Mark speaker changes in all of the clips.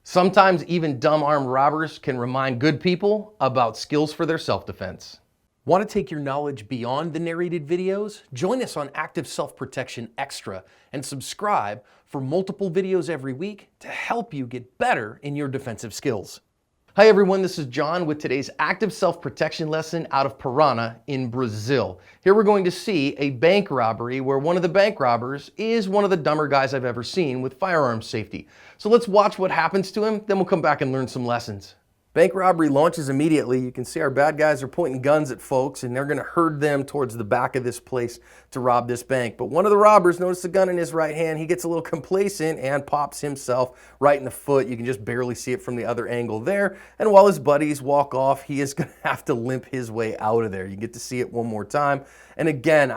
Speaker 1: Sometimes even dumb armed robbers can remind good people about skills for their self-defense. Want to take your knowledge beyond the narrated videos? Join us on Active Self-Protection Extra and subscribe for multiple videos every week to help you get better in your defensive skills. Hi everyone, this is John with today's Active Self-Protection lesson out of Parana in Brazil. Here we're going to see a bank robbery where one of the bank robbers is one of the dumber guys I've ever seen with firearm safety. So let's watch what happens to him, then we'll come back and learn some lessons. Bank robbery launches immediately. You can see our bad guys are pointing guns at folks and they're going to herd them towards the back of this place to rob this bank. But one of the robbers noticed a gun in his right hand. He gets a little complacent and pops himself right in the foot. You can just barely see it from the other angle there. And while his buddies walk off, he is going to have to limp his way out of there. You get to see it one more time. And again,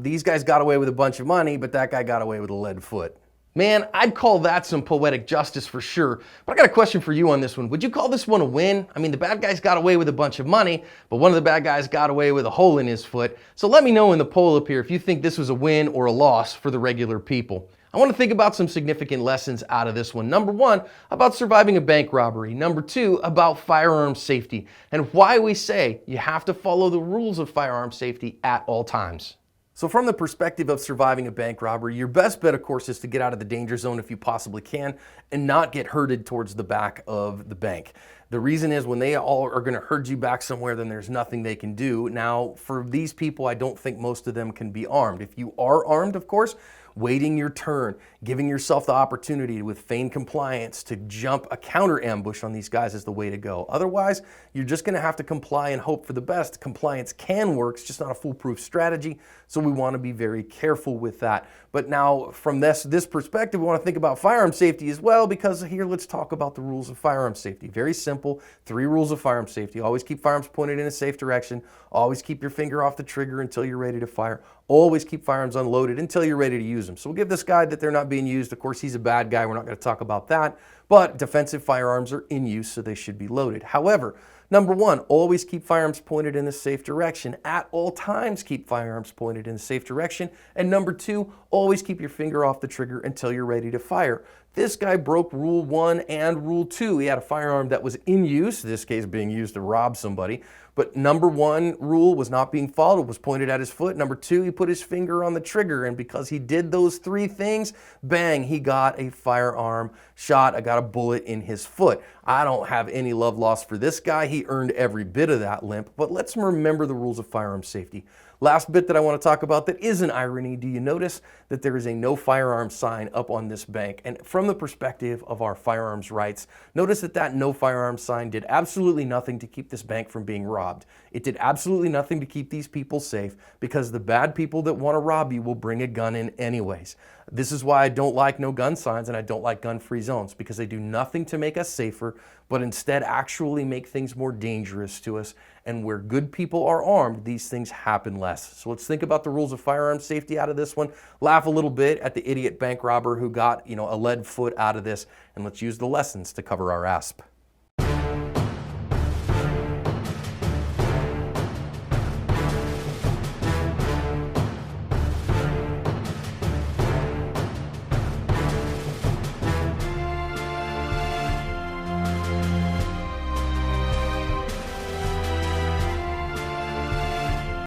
Speaker 1: these guys got away with a bunch of money, but that guy got away with a lead foot. Man, I'd call that some poetic justice for sure, but I got a question for you on this one. Would you call this one a win? I mean, the bad guys got away with a bunch of money, but one of the bad guys got away with a hole in his foot. So let me know in the poll up here if you think this was a win or a loss for the regular people. I want to think about some significant lessons out of this one. Number one, about surviving a bank robbery. Number two, about firearm safety and why we say you have to follow the rules of firearm safety at all times. So from the perspective of surviving a bank robbery, your best bet, of course, is to get out of the danger zone if you possibly can and not get herded towards the back of the bank. The reason is when they all are going to herd you back somewhere, then there's nothing they can do. Now, for these people, I don't think most of them can be armed. If you are armed, of course, waiting your turn, giving yourself the opportunity with feigned compliance to jump a counter ambush on these guys is the way to go. Otherwise, you're just going to have to comply and hope for the best. Compliance can work, it's just not a foolproof strategy, so we want to be very careful with that. But now, from this perspective, we want to think about firearm safety as well, because here, let's talk about the rules of firearm safety. Very simple, 3 rules of firearm safety. Always keep firearms pointed in a safe direction. Always keep your finger off the trigger until you're ready to fire. Always keep firearms unloaded until you're ready to use them. So we'll give this guy that they're not being used. Of course, he's a bad guy. We're not going to talk about that. But defensive firearms are in use, so they should be loaded. However, number one, always keep firearms pointed in a safe direction. At all times, keep firearms pointed in a safe direction. And number two, always keep your finger off the trigger until you're ready to fire. This guy broke rule 1 and rule 2. He had a firearm that was in use, in this case being used to rob somebody. But number 1 rule was not being followed, was pointed at his foot. Number 2, he put his finger on the trigger. And because he did those 3 things, bang, he got a firearm shot. I got a bullet in his foot. I don't have any love lost for this guy. He earned every bit of that limp. But let's remember the rules of firearm safety. Last bit that I want to talk about that is an irony. Do you notice that there is a no firearms sign up on this bank? And from the perspective of our firearms rights, notice that that no firearms sign did absolutely nothing to keep this bank from being robbed. It did absolutely nothing to keep these people safe, because the bad people that want to rob you will bring a gun in anyways. This is why I don't like no gun signs and I don't like gun-free zones, because they do nothing to make us safer, but instead actually make things more dangerous to us. And where good people are armed, these things happen less. So let's think about the rules of firearm safety out of this one. Laugh a little bit at the idiot bank robber who got, a lead foot out of this, and let's use the lessons to cover our asp.